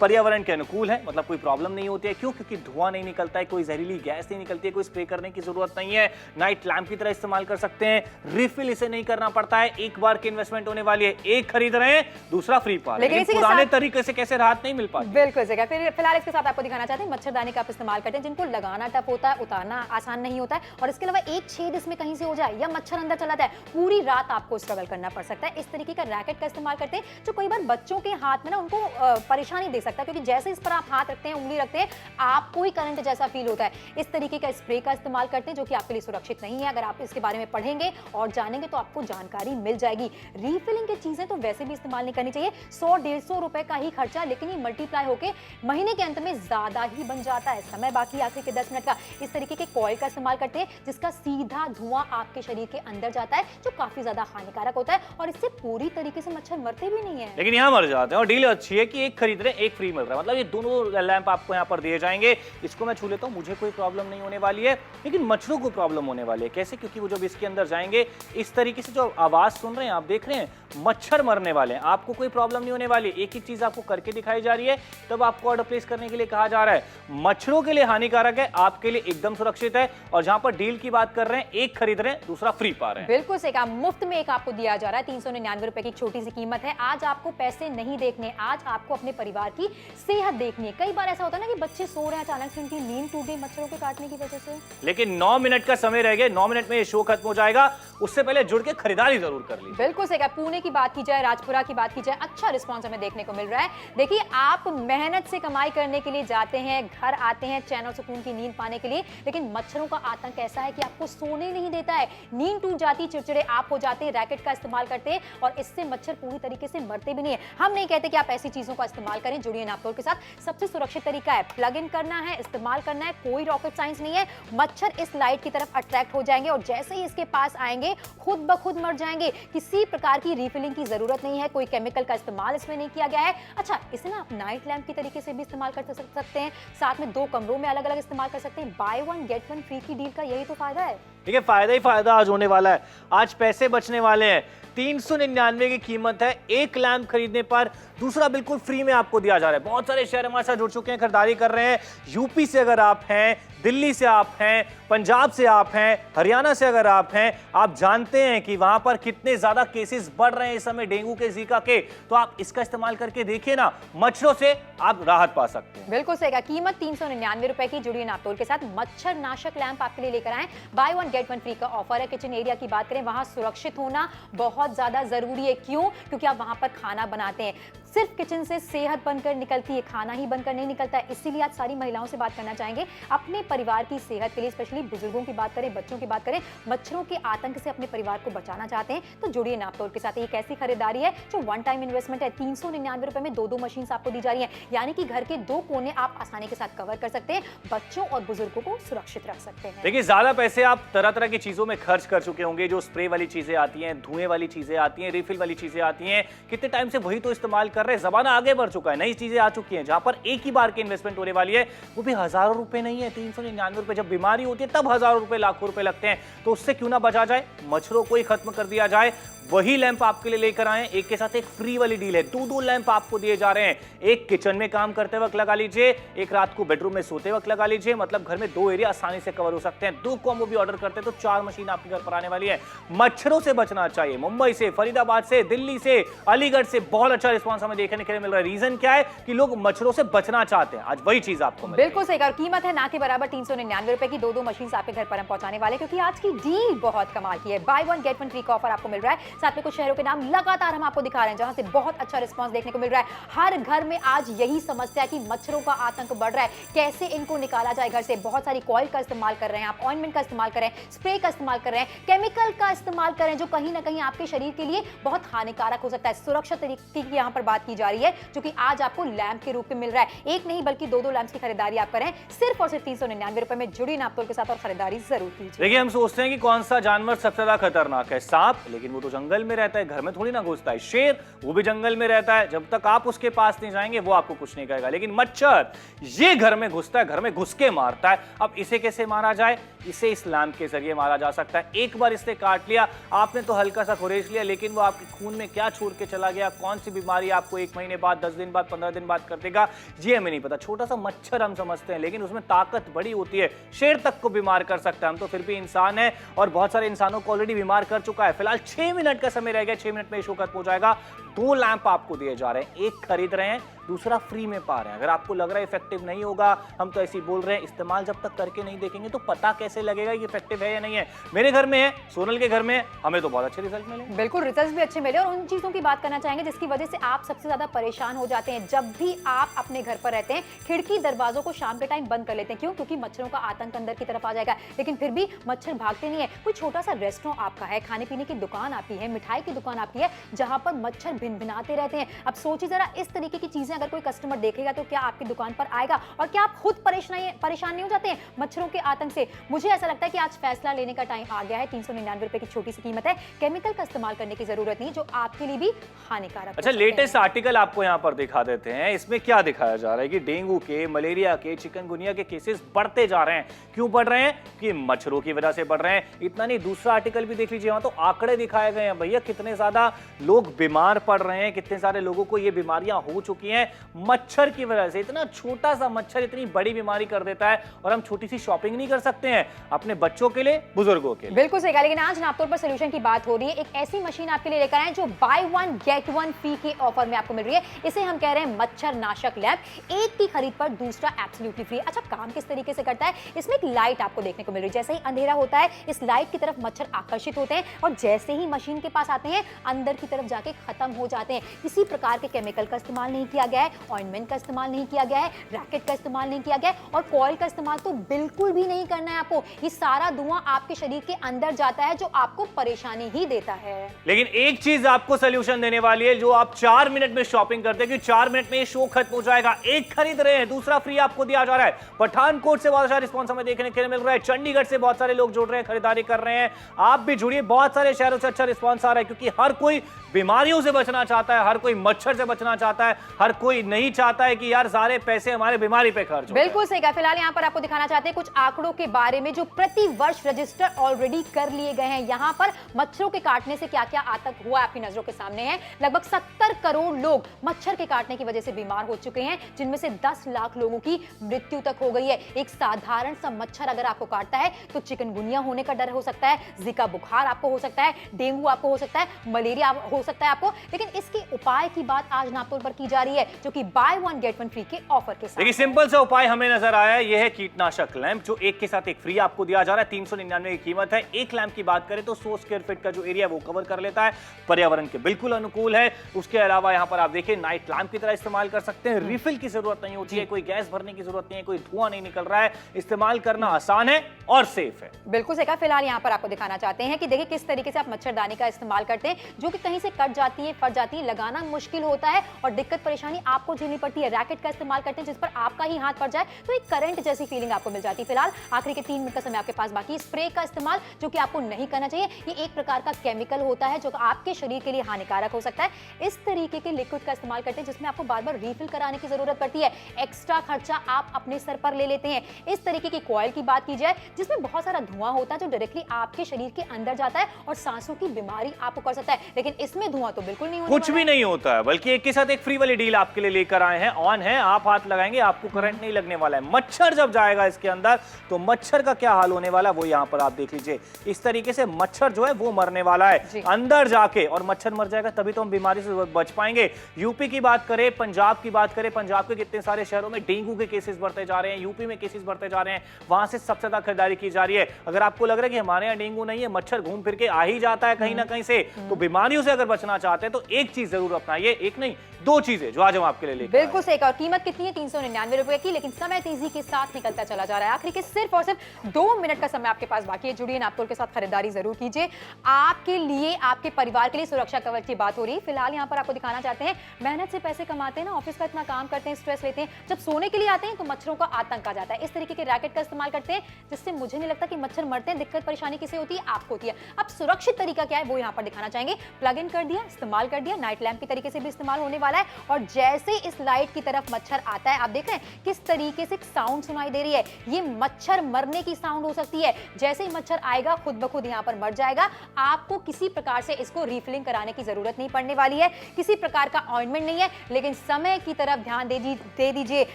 पर्यावरण के अनुकूल है, मतलब कोई प्रॉब्लम नहीं होती है। क्यों? क्योंकि धुआं नहीं निकलता है, कोई जहरीली गैस नहीं निकलती है, कोई स्प्रे करने की जरूरत नहीं है। नाइट लैंप की तरह इस्तेमाल कर सकते हैं। रिफिल इसे नहीं करना पड़ता है। एक बार की इन्वेस्टमेंट होने वाली है, एक खरीद रहे हैं, दूसरा फ्री पा रहे हैं। लेकिन पुराने तरीके से कैसे राहत नहीं मिल पाती। बिल्कुल सही। फिर फिलहाल इसके साथ आपको दिखाना चाहते हैं मच्छरदानी का आप इस्तेमाल करते हैं, जिनको लगाना टफ होता है, उतारना आसान नहीं होता है, और इसके अलावा एक छेद इसमें कहीं से हो जाए या मच्छर अंदर चला जाए, पूरी रात आपको स्ट्रगल करना पड़ सकता है। इस तरीके का रैकेट का इस्तेमाल करते हैं, जो कई बार बच्चों के हाथ में ना उनको परेशानी दे सकता है, क्योंकि जैसे इस पर आप हाथ रखते हैं, उंगली रखते हैं, आपको ही करंट जैसा फील होता है। इस तरीके का स्प्रे का इस्तेमाल करते हैं, जो कि आपके लिए सुरक्षित नहीं है। अगर आप इसके बारे में पढ़ेंगे और जानेंगे तो आपको जानकारी मिल जाएगी। रिफिलिंग की चीजें तो वैसे भी इस्तेमाल नहीं करनी चाहिए। 100-150 रुपए का ही खर्चा, लेकिन ये मल्टीप्लाई होकर महीने के अंत में ज्यादा ही बन जाता है। समय बाकी आखिर के 10 मिनट का। इस तरीके के कॉइल का इस्तेमाल करते हैं, जिसका सीधा धुआं आपके शरीर के अंदर जाता है, जो काफी ज्यादा हानिकारक होता है, और इससे पूरी तरीके से मच्छर मरते भी नहीं है, लेकिन यहाँ मर जाते हैं। और डील अच्छी है कि एक खरीद रहे एक फ्री मिल रहा है, मतलब ये दोनों लैंप आपको यहाँ पर दिए जाएंगे। इसको मैं छू लेता हूँ, मुझे कोई प्रॉब्लम नहीं होने वाली है, लेकिन मच्छरों को प्रॉब्लम होने वाली है। कैसे? क्योंकि वो जब इसके अंदर जाएंगे, इस तरीके से जो आवाज सुन रहे हैं, आप देख रहे हैं मच्छर मरने वाले हैं, आपको कोई प्रॉब्लम नहीं होने वाली। एक एक चीज आपको करके दिखाई जा रही है, तब आपको ऑर्डर प्लेस करने के लिए कहा जा रहा है। मच्छरों के लिए हानिकारक है, आपके लिए एकदम सुरक्षित है। और जहां पर डील की बात कर रहे हैं, एक खरीद रहे हैं दूसरा फ्री पा रहे हैं। बिल्कुल सही कहा, मुफ्त में एक आपको दिया जा रहा है। 399 रुपए की छोटी सी कीमत है। आज आपको पैसे नहीं देखने, आज आपको अपने परिवार की सेहत देखनी है। कई बार ऐसा होता है ना कि बच्चे सो रहे हैं, अचानक से उनकी नींद टूट गई मच्छरों के काटने की वजह से। लेकिन 9 मिनट का समय रह गया, 9 मिनट में ये शो खत्म हो जाएगा, उससे पहले जुड़ के खरीदारी जरूर कर लीजिए। बिल्कुल सही कहा, पुणे की बात की जाए, राजपुरा की बात की जाए, अच्छा रिस्पॉन्स हमें देखने को मिल रहा है। देखिए, आप मेहनत से कमाई करने के लिए जाते हैं, घर आते हैं चैन और सुकून की नींद पाने के लिए, लेकिन मच्छरों का आतंक ऐसा है कि आपको सोने नहीं देता है, नींद टूट जाती, चिड़चिड़े आप हो जाते हैं, रैकेट का इस्तेमाल करते हैं और इससे मच्छर पूरी तरीके से मरते भी नहीं है। हम नहीं कहते कि आप ऐसी चीजों का इस्तेमाल करें। जुड़िए नापतोल के साथ, सबसे सुरक्षित तरीका है प्लग इन करना है, इस्तेमाल करना है, कोई रॉकेट साइंस नहीं है। मच्छर इस लाइट की तरफ अट्रैक्ट हो जाएंगे और जैसे ही इसके पास आएंगे खुद ब खुद मर जाएंगे। किसी प्रकार की रिफिलिंग की जरूरत नहीं है, कोई केमिकल का इस्तेमाल इसमें नहीं किया गया है। अच्छा, इसे ना आप नाइट लैंप की तरीके से भी इस्तेमाल कर सकते हैं, साथ में 2 कमरों में अलग अलग इस्तेमाल कर सकते हैं। बाय 1 गेट 1 फ्री की डील का यही तो फायदा है। देखिए, फायदा ही फायदा आज होने वाला है, आज पैसे बचने वाले हैं। 399 की कीमत है, एक लैंप खरीदने पर दूसरा बिल्कुल फ्री में आपको दिया जा रहा है। बहुत सारे शहर हमारे साथ जुड़ चुके हैं, खरीदारी कर रहे हैं। यूपी से अगर आप हैं, दिल्ली से आप हैं, पंजाब से आप हैं, हरियाणा से अगर आप हैं, आप जानते हैं कि वहां पर कितने ज्यादा केसेस बढ़ रहे हैं इस समय डेंगू के, जीका के। तो आप इसका इस्तेमाल करके देखिए ना, मच्छरों से आप राहत पा सकते हैं। बिल्कुल सही कहा, कीमत 399 रुपए की। जुड़िए नापतोल के साथ, मच्छर नाशक लैंप आपके लिए लेकर आए। बाय 1 गेट 1 फ्री का ऑफर है। किचन एरिया की बात करें, वहां सुरक्षित होना बहुत ज्यादा जरूरी है। क्यों? क्योंकि आप वहां पर खाना बनाते हैं। सिर्फ किचन से सेहत बनकर निकलती है, खाना ही बनकर नहीं निकलता है। इसीलिए आज सारी महिलाओं से बात करना चाहेंगे अपने परिवार की सेहत के लिए, स्पेशली बुजुर्गों की बात करें, बच्चों की बात करें, मच्छरों के आतंक से अपने परिवार को बचाना चाहते हैं तो जुड़िए नापतोल के साथ। एक ऐसी खरीदारी है जो वन टाइम इन्वेस्टमेंट है। 399 रुपए में 2 मशीन आपको दी जा रही है, यानी कि घर के 2 कोने आप आसानी के साथ कवर कर सकते हैं, बच्चों और बुजुर्गों को सुरक्षित रख सकते हैं। देखिए, ज्यादा पैसे आप तरह तरह की चीजों में खर्च कर चुके होंगे, जो स्प्रे वाली चीजें आती हैं, धुएं वाली चीजें आती हैं, रिफिल वाली चीजें आती हैं, कितने टाइम से वही तो इस्तेमाल कर रहे हैं। जमाना आगे बढ़ चुका है, नई चीजें आ चुकी हैं, जहां पर एक ही बार की इन्वेस्टमेंट होने वाली है, वो भी हजारों रुपए नहीं है, 399 रुपए। जब बीमारी होती है तब हजारों रुपए, लाखों रुपए लगते हैं, तो उससे क्यों ना बचा जाए, मच्छरों को ही खत्म कर दिया जाए। वही लैंप आपके लिए लेकर आए, एक के साथ एक फ्री वाली डील है। 2 लैंप आपको दिए जा रहे हैं, एक किचन में काम करते वक्त लगा लीजिए, एक रात को बेडरूम में सोते वक्त लगा लीजिए। मतलब घर में 2 एरिया आसानी से कवर हो सकते हैं। 2 कॉम्बो भी ऑर्डर करते हैं तो 4 मशीन आपके घर पर आने वाली है। मच्छरों से बचना चाहिए, मुंबई से, फरीदाबाद से, दिल्ली से, अलीगढ़ से बहुत अच्छा रिस्पॉन्स हमें देखने के लिए मिल रहा है। रीजन क्या है कि लोग मच्छरों से बचना चाहते हैं। आज वही चीज आपको बिल्कुल सही कहा, कीमत है ना के बराबर 399 रुपए की। 2 मशीन आपके घर पर हम पहुंचाने वाले, क्योंकि आज की डील बहुत कमाल की है। बाय 1 गेट 1 फ्री का ऑफर आपको मिल रहा है। साथ में कुछ शहरों के नाम लगातार हम आपको दिखा रहे हैं जहां से बहुत अच्छा रिस्पांस देखने को मिल रहा है। हर घर में आज यही समस्या है कि मच्छरों का आतंक बढ़ रहा है, कैसे इनको निकाला जाए घर से। बहुत सारी कॉइल का इस्तेमाल कर रहे हैं आप, ऑइंटमेंट का इस्तेमाल कर रहे हैं, स्प्रे का इस्तेमाल कर रहे हैं, केमिकल का इस्तेमाल कर रहे हैं, जो कहीं ना कहीं आपके शरीर के लिए बहुत हानिकारक हो सकता है। सुरक्षा तरीके की यहाँ पर बात की जा रही है, जो कि आज आपको लैंप के रूप में मिल रहा है। एक नहीं बल्कि 2 लैंप की खरीदारी आप करें सिर्फ और सिर्फ 399 रुपए में। जुड़िए नापतोल के साथ और खरीदारी जरूर कीजिए। देखिए, हम सोचते हैं कि कौन सा जानवर सबसे ज्यादा खतरनाक है, सांप, लेकिन वो तो जंगल में रहता है, घर में थोड़ी ना घुसता है। शेर, वो भी जंगल में रहता है, जब तक आप उसके पास नहीं जाएंगे वो आपको कुछ नहीं कहेगा। लेकिन मच्छर, ये घर में घुसता है, घर में घुस के मारता है। अब इसे कैसे मारा जाए? इसे इस लैंप के जरिए मारा जा सकता है। एक बार इसने काट लिया, आपने तो हल्का सा खुरेच लिया, लेकिन वो आपके खून में क्या छोड़ के चला गया, कौन सी बीमारी आपको 1 महीने बाद, 10 दिन बाद, 15 दिन बाद कर देगा, ये हमें नहीं पता। छोटा सा मच्छर हम समझते हैं, लेकिन उसमें ताकत बड़ी होती है, शेर तक को बीमार कर सकता है। हम तो फिर भी इंसान है और बहुत सारे इंसानों को ऑलरेडी बीमार कर चुका है। फिलहाल 6 मिनट का समय रह गया, 6 मिनट में शो खत्म हो जाएगा। 2 लैंप आपको दिए जा रहे हैं, एक खरीद रहे हैं, दूसरा फ्री में पा रहे हैं। अगर आपको लग रहा है इफेक्टिव नहीं होगा, हम तो ऐसे ही बोल रहे हैं, इस्तेमाल जब तक करके नहीं देखेंगे तो पता कैसे लगेगा कि इफेक्टिव है या नहीं है। मेरे घर में है, सोनल के घर में है, हमें तो बहुत अच्छे रिजल्ट मिले। बिल्कुल, रिजल्ट भी अच्छे मिले। और उन चीजों की बात करना चाहेंगे जिसकी वजह से आप सबसे ज्यादा परेशान हो जाते हैं। जब भी आप अपने घर पर रहते हैं, खिड़की दरवाजों को शाम के टाइम बंद कर लेते हैं। क्यों? क्योंकि मच्छरों का आतंक अंदर की तरफ आ जाएगा। लेकिन फिर भी मच्छर भागते नहीं है। कोई छोटा सा रेस्टोरेंट आपका है, खाने पीने की दुकान आपकी है, मिठाई की दुकान आपकी है, जहां पर मच्छर भिनभिनाते रहते हैं। अब सोचिए जरा, इस तरीके की चीजें अगर कोई कस्टमर देखेगा तो क्या आपकी दुकान पर आएगा? और क्या आप खुद परेशान नहीं हो जाते हैं मच्छरों के आतंक से? मुझे ऐसा लगता है कि आज फैसला लेने का टाइम आ गया है। 399 रुपए की छोटी सी कीमत है, केमिकल का इस्तेमाल करने की जरूरत नहीं, जो आपके लिए भी हानिकारक। अच्छा, लेटेस्ट आर्टिकल आपको यहाँ पर दिखा देते हैं। इसमें क्या दिखाया जा रहा है कि डेंगू के, मलेरिया के, चिकनगुनिया के केसेस बढ़ते जा रहे हैं। क्यों बढ़ रहे हैं? कि मच्छरों की वजह से बढ़ रहे हैं। इतना नहीं, दूसरा आर्टिकल भी देख लीजिए, वहां तो आंकड़े दिखाए गए हैं भैया, कितने ज्यादा लोग बीमार पड़ रहे हैं, कितने सारे लोगों को ये बीमारियां हो चुकी हैं मच्छर की वजह से। इतना छोटा सा मच्छर इतनी बड़ी बीमारी कर देता है, और हम छोटी सी शॉपिंग नहीं कर सकते हैं अपने बच्चों के लिए, बुजुर्गों के लिए। बिल्कुल सही कहा। लेकिन आज नापतोल पर सोल्यूशन की बात हो रही है। एक ऐसी मशीन आपके लिए लेकर आए जो बाय 1 गेट 1 फ्री के ऑफर में आपको मिल रही है। इसे हम कह रहे हैं मच्छर नाशक लैंप। एक की खरीद पर दूसरा एब्सोल्युटली फ्री। अच्छा, काम किस तरीके से करता है? इसमें एक लाइट आपको देखने को मिल रही है। जैसे ही अंधेरा होता है, इस लाइट की तरफ मच्छर आकर्षित होते हैं, और जैसे ही मशीन के पास आते हैं, अंदर की तरफ जाके खत्म हो जाते हैं। किसी प्रकार के केमिकल का इस्तेमाल नहीं किया गया है, ऑइंटमेंट का इस्तेमाल नहीं किया गया है, रैकेट का इस्तेमाल नहीं किया गया है, और कॉइल का इस्तेमाल तो बिल्कुल भी नहीं करना है आपको। ये सारा धुआं आपके शरीर के अंदर जाता है, जो आपको परेशानी ही देता है। लेकिन एक चीज आपको सोल्यूशन देने वाली है, जो आप 4 मिनट में शॉपिंग करते हैं कि 4 मिनट में ये शो खत्म हो जाएगा। एक खरीद रहे हैं, दूसरा फ्री आपको दिया जा रहा है। पठानकोट से बहुत अच्छा रिस्पॉन्स हमें देखने के लिए मिल रहा है। चंडीगढ़ से बहुत सारे लोग जुड़ रहे हैं, खरीदारी कर रहे हैं। आप भी जुड़िए, बहुत सारे शहरों से अच्छा रिस्पॉन्स आ रहा है, क्योंकि हर कोई बीमारियों से बचना चाहता है, हर कोई मच्छर से बचना चाहता है, हर कोई नहीं चाहता है कि यार सारे पैसे हमारे बीमारी पे खर्च हो। बिल्कुल सही कहा। फिलहाल यहाँ पर आपको दिखाना चाहते हैं कुछ आंकड़ों के बारे में, जो प्रति वर्ष रजिस्टर ऑलरेडी कर लिए गए हैं। यहाँ पर मच्छरों के काटने से क्या क्या आतंक हुआ आपकी नजरों के सामने है। लगभग 70 करोड़ लोग मच्छर के काटने की वजह से बीमार हो चुके हैं, जिनमें से 10 लाख लोगों की मृत्यु तक हो गई है। एक साधारण सा मच्छर अगर आपको काटता है तो चिकनगुनिया होने का डर हो सकता है, जिका बुखार आपको हो सकता है, डेंगू आपको हो सकता है, मलेरिया हो सकता है आपको। लेकिन इसके उपाय की बात आज नापतोल पर की जा रही है, जो कि बाय 1 गेट 1 फ्री के ऑफर के साथ। देखिए, सिंपल सा उपाय हमें नजर आया है। यह है कीटनाशक लैंप, जो एक के साथ एक फ्री आपको दिया जा रहा है। 399 की कीमत है। एक लैंप की बात करें तो 100 स्क्वायर फीट का जो एरिया वो कवर कर लेता है, पर्यावरण के बिल्कुल अनुकूल है। उसके अलावा यहाँ पर आप देखिए, नाइट लैंप की तरह इस्तेमाल कर सकते हैं। रिफिल की जरूरत नहीं होती है, कोई गैस भरने की जरूरत नहीं है, कोई धुआं नहीं निकल रहा है। इस्तेमाल करना आसान है और सेफ है। बिल्कुल सही कहा। फिलहाल यहाँ पर आपको दिखाना चाहते हैं कि देखिए किस तरीके से आप मच्छरदानी का इस्तेमाल करते हैं, जो कि कहीं से कट जाती है, फट जाती है, लगाना मुश्किल होता है और दिक्कत परेशानी आपको झेलनी पड़ती है। रैकेट का इस्तेमाल करते हैं जिस पर आपका ही हाथ पड़ जाए तो एक करंट जैसी फीलिंग आपको मिल जाती है। फिलहाल आखिरी के 3 मिनट का समय आपके पास बाकी है। स्प्रे का इस्तेमाल जो कि आपको नहीं करना चाहिए, ये एक प्रकार का केमिकल होता है जो आपके शरीर के लिए हानिकारक हो सकता है। इस तरीके के लिक्विड का इस्तेमाल करते हैं जिसमें आपको बार बार रिफिल कराने की जरूरत पड़ती है। एक्स्ट्रा खर्चा आप अपने सर पर ले लेते हैं। इस तरीके की कॉइल की बात की जाए जिसमें बहुत सारा धुआं होता है, जो डायरेक्टली आपके शरीर के अंदर जाता है और सांसों की बीमारी आपको कर सकता है। लेकिन इसमें धुआं तो बिल्कुल नहीं होता, कुछ भी नहीं होता है, बल्कि एक के साथ एक फ्री वाली डील आपके लिए लेकर आए हैं। ऑन है, आप हाथ लगाएंगे, आपको करंट नहीं लगने वाला है। मच्छर जब जाएगा इसके अंदर तो मच्छर का क्या हाल होने वाला है वो यहाँ पर आप देख लीजिए। इस तरीके से मच्छर जो है वो मरने वाला है अंदर जाके, और मच्छर मर जाएगा तभी तो हम बीमारी से बच पाएंगे। यूपी की बात करें, पंजाब की बात करें, पंजाब के कितने सारे शहरों में डेंगू के केसेस बढ़ते जा रहे हैं, यूपी में केसेस बढ़ते जा रहे हैं, वहां से सबसे ज्यादा खरीदारी की जा रही है। अगर आपको लग रहा है कि हमारे यहाँ डेंगू नहीं है, मच्छर घूम फिर के आ ही जाता है कहीं ना कहीं से, तो बीमारियों से अगर बचना चाहते हैं तो एक चीज जरूर अपनाइए, एक नहीं 2 चीजें जो आज हम आपके लिए लेकर बिल्कुल सही कहा। और कीमत कितनी है? 399 रुपए की। लेकिन समय तेजी के साथ निकलता चला जा रहा है। आखिर के सिर्फ और सिर्फ 2 मिनट का समय आपके पास बाकी है। जुड़िए नापतोल के साथ, खरीदारी जरूर कीजिए। आपके लिए, आपके परिवार के लिए सुरक्षा कवच की बात हो रही है। फिलहाल यहाँ पर आपको दिखाना चाहते हैं, मेहनत से पैसे कमाते हैं ना, ऑफिस का इतना काम करते हैं, स्ट्रेस लेते हैं, जब सोने के लिए आते हैं तो मच्छरों का आतंक आ जाता है। इस तरीके के रैकेट का इस्तेमाल करते हैं जिससे मुझे नहीं लगता कि मच्छर मरते हैं। दिक्कत परेशानी किसे होती है? आपको होती है। अब सुरक्षित तरीका क्या है वो यहाँ पर दिखाना चाहेंगे। प्लग इन कर दिया, इस्तेमाल कर दिया, नाइट लैंप की तरीके से भी इस्तेमाल होने वाला है। और जैसे इस लाइट की तरफ मच्छर आता है, आप देख रहे हैं किस तरीके से साउंड सुनाई दे रही है। ये मच्छर मरने की साउंड हो सकती है। जैसे ही मच्छर आएगा खुद ब खुद यहाँ पर मर जाएगा। आपको किसी प्रकार से इसको रिफिलिंग कराने की जरूरत नहीं पड़ने वाली है, किसी प्रकार का ऑइंटमेंट नहीं है। लेकिन समय की तरफ ध्यान दे दीजिए।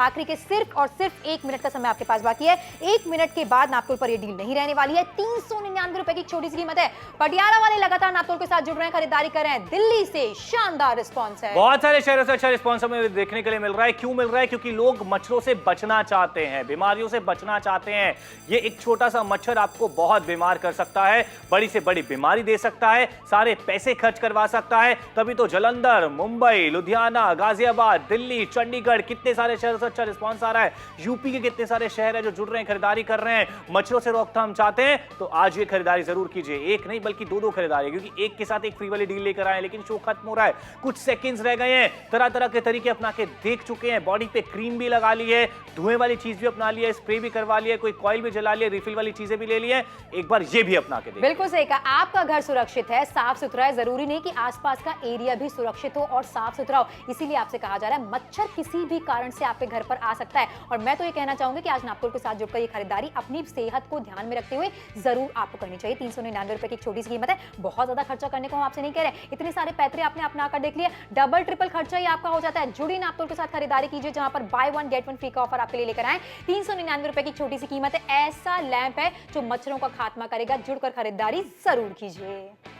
आखिरी के सिर्फ और सिर्फ 1 मिनट का समय आपके पास बाकी है। 1 मिनट के बाद नापतोल पर यह डील नहीं रहने वाली है। 399 रुपए की छोटी सी कीमत है। पटियाला वाले लगातार नापतोल के साथ जुड़ रहे हैं, खरीदारी कर रहे हैं। दिल्ली से शानदार रिस्पॉन्स है। बहुत सारे शहरों से अच्छा रिस्पॉन्स हमें देखने के लिए मिल रहा है। क्यों मिल रहा है? क्योंकि लोग मच्छरों से बचना चाहते हैं, बीमारियों से बचना चाहते हैं। ये एक छोटा सा मच्छर आपको बहुत बीमार कर सकता है, बड़ी से बड़ी बीमारी दे सकता है, सारे पैसे खर्च करवा सकता है। तभी तो जालंधर, मुंबई, लुधियाना, गाजियाबाद, दिल्ली, चंडीगढ़, कितने सारे शहरों से अच्छा रिस्पॉन्स आ रहा है। यूपी के कितने सारे शहर है जो जुड़ रहे हैं, खरीदारी कर रहे हैं। मच्छरों से रोकथाम चाहते हैं तो आज ये खरीदारी जरूर कीजिए। एक नहीं बल्कि 2 खरीदारी, क्योंकि एक के साथ एक फ्री वाली डील लेकर आए, लेकिन शो खत्म हो रहा है, कुछ सेकंड्स रह गए हैं, तरह तरह के तरीके अपना के देख चुके हैं, बॉडी पे क्रीम भी लगा ली है, धुएं वाली चीज भी अपना ली है, स्प्रे भी करवा लिया, कोई कॉइल भी जला लिया, रिफिल वाली चीजें भी ले ली है, एक बार ये भी अपना के देखिए। बिल्कुल सही कहा, आपका घर सुरक्षित है, साफ सुथरा है, जरूरी नहीं कि आसपास का एरिया भी सुरक्षित हो और साफ सुथरा हो, इसीलिए आपसे कहा जा रहा है मच्छर किसी भी कारण से आपके घर पर आ सकता है। और मैं तो ये कहना चाहूंगी कि आज नापतोल के साथ जुड़कर ये खरीदारी अपनी सेहत को ध्यान में रखते हुए जरूर आपको करनी चाहिए। 399 रुपए की एक छोटी सी कीमत है, बहुत ज्यादा खर्चा करने को हम आपसे नहीं कह रहे, इतने सारे पैतरे आपने अपना कर देख लिए, डबल ट्रिपल खर्चा ही आपका हो जाता है। जुड़ी नापतोल के साथ खरीदारी कीजिए जहां पर by one get one free का ऑफर आपके लिए लेकर आए। 399 रुपए की छोटी सी कीमत है, ऐसा लैंप है जो मच्छरों का खात्मा करेगा। जुड़कर खरीदारी जरूर कीजिए।